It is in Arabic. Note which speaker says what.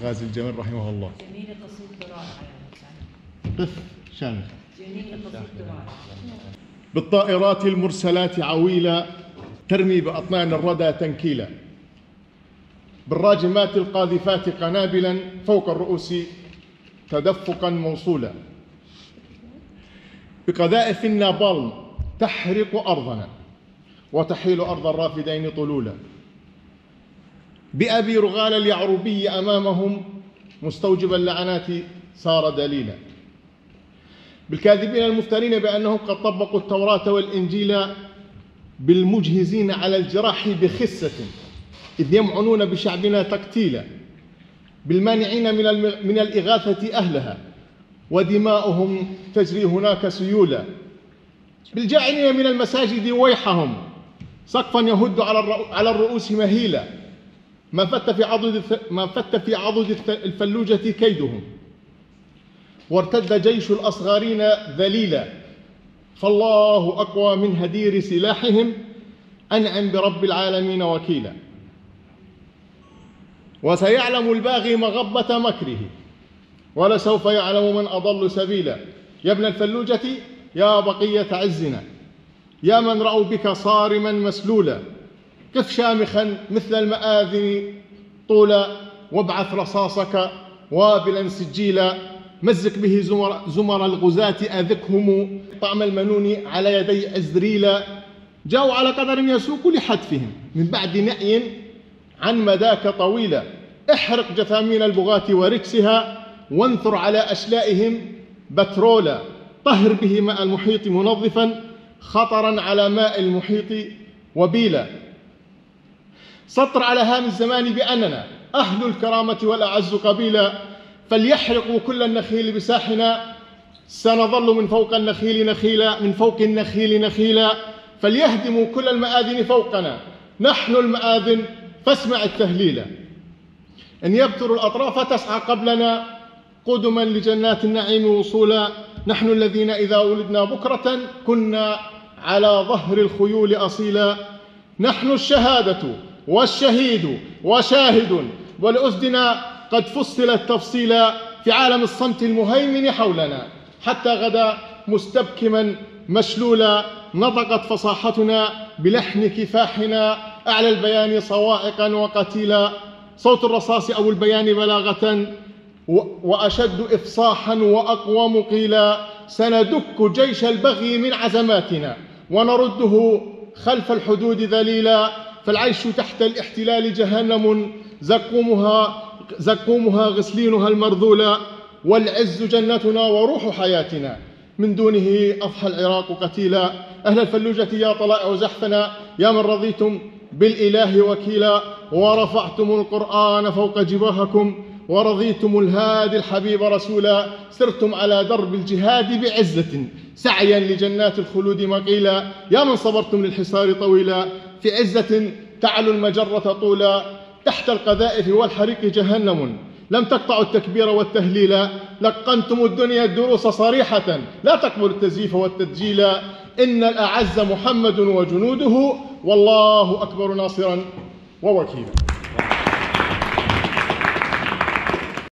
Speaker 1: غازي الجمل رحمه الله.
Speaker 2: جميل قصيدته رائعة يعني.
Speaker 1: قف شامخ.
Speaker 2: جميل قصيدته رائعة.
Speaker 1: بالطائرات المرسلات عويلا ترمي بأطنان الردى تنكيلا، بالراجمات القاذفات قنابلا فوق الرؤوس تدفقا موصولا، بقذائف النابالم تحرق أرضنا وتحيل أرض الرافدين طلولا، بأبي رغال اليعربي أمامهم مستوجب اللعنات صار دليلا، بالكاذبين المفترين بأنهم قد طبقوا التوراة والإنجيل، بالمجهزين على الجراح بخسة إذ يمعنون بشعبنا تقتيلا، بالمانعين من الإغاثة أهلها ودماؤهم تجري هناك سيولا، بالجاعلين من المساجد ويحهم سقفا يهد على الرؤوس مهيلا، ما فت في عضد الفلوجة كيدهم، وارتد جيش الأصغارين ذليلا، فالله أقوى من هدير سلاحهم أنعم برب العالمين وكيلا، وسيعلم الباغي مغبة مكره ولسوف يعلم من أضل سبيلا، يا ابن الفلوجة يا بقية عزنا يا من رأوا بك صارما مسلولا، قف شامخا مثل المآذن طولا وابعث رصاصك وابلا سجيلا، مزق به زمر الغزاة آذكهم طعم المنون على يدي عزريلا، جاءوا على قدر يسوق لحتفهم من بعد نأي عن مداك طويلا، احرق جثامين البغاة وركسها وانثر على أشلائهم بترولا، طهر به ماء المحيط منظفا خطرا على ماء المحيط وبيلا، سطر على هام الزمان بأننا أهل الكرامة والأعز قبيلا، فليحرقوا كل النخيل بساحنا سنظل من فوق النخيل نخيلا، من فوق النخيل نخيلا، فليهدموا كل المآذن فوقنا نحن المآذن فاسمع التهليلا، إن يبتر الأطراف تسعى قبلنا قدما لجنات النعيم وصولا، نحن الذين إذا ولدنا بكرة كنا على ظهر الخيول أصيلا، نحن الشهادة والشهيد وشاهد ولأسدنا قد فصلت تفصيلا، في عالم الصمت المهيمن حولنا حتى غدا مستبكما مشلولا، نطقت فصاحتنا بلحن كفاحنا أعلى البيان صواعقا وقتيلا، صوت الرصاص أو البيان بلاغة وأشد إفصاحا وأقوم قيلا، سندك جيش البغي من عزماتنا ونرده خلف الحدود ذليلا، فالعيش تحت الاحتلال جهنم زقومها غسلينها المرذولا، والعز جنتنا وروح حياتنا من دونه أضحى العراق قتيلا، أهل الفلوجة يا طلائع زحفنا يا من رضيتم بالإله وكيلا، ورفعتم القرآن فوق جباهكم ورضيتم الهادي الحبيب رسولا، سرتم على درب الجهاد بعزة سعيا لجنات الخلود مقيلا، يا من صبرتم للحصار طويلا في عزة تعلو المجرة طولا، تحت القذائف والحريق جهنم لم تقطعوا التكبير والتهليل، لقنتم الدنيا الدروس صريحة لا تقبل التزييف والتدجيل، إن الأعز محمد وجنوده والله أكبر ناصرا ووكيلا.